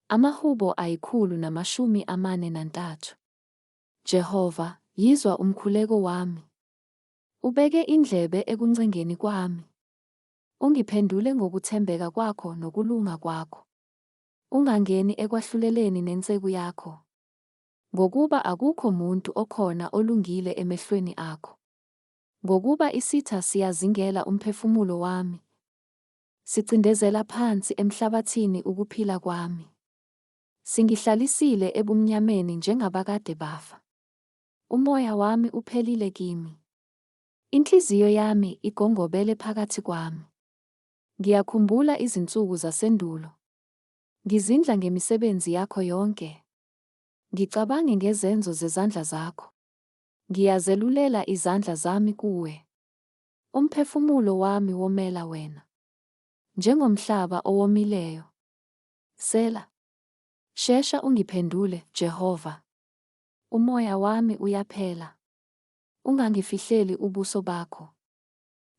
Amahubo 143. Jehova, yizwa umkhuleko wami. Ubeke indlebe ekuncengeni kwami. Ungiphendule ngokuthembeka kwakho nokulunga kwakho. Ungangeni ekwahluleleni nenceku yakho. Ngokuba akukho muntu okhona olungile emehlweni akho. Ngokuba isitha siyazingela umphefumulo wami. Sicindezela phansi emhlabathini ukuphila kwami. Singihlalisile ebumnyameni njengabakade bafa. Umoya wami uphelile kimi. Inhliziyo yami igongobele phakathi kwami. Ngiyakhumbula izinsuku zasendulo. Ngizindla ngemisebenzi yakho yonke. Ngicabange ngezenzo zezandla zakho. Ngiyazelulela izandla zami kuwe. Umphefumulo wami womela wena. Njengomhlaba owomileyo. Sela. Shesha ungiphendule, Jehova. Umoya wami uyaphela. Ungangifihleli ubuso bakho.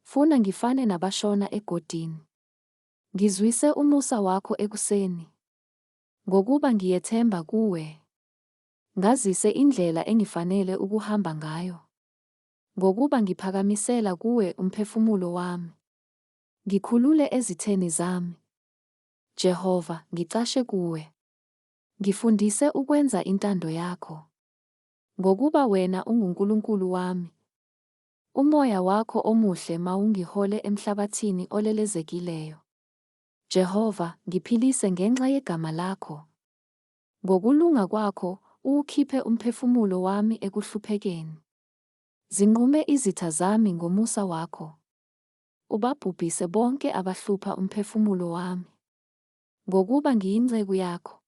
Funa ngifane nabashona egodini. Ngizwise umusa wakho ekuseni. Ngokuba ngiyethemba kuwe. Ngazise indlela engifanele ukuhamba ngayo. Ngokuba ngiphakamisela kuwe umphefumulo wami. Ngikhulule ezitheni zami. Jehova, ngicashe kuwe. Ngifundise ukwenza intando yakho. Ngokuba wena unguNkulunkulu wami. Umoya wakho omuhle mawungihole emhlabathini olelezekileyo. Jehova, ngiphilise ngenxa yegama lakho. Ngokulunga kwakho, uwukhiphe umphefumulo wami ekuhluphekeni. Zinqume izitha zami ngomusa wakho. Ubabhubhise bonke abahlupha umphefumulo wami. Ngokuba ngiyinceku yakho.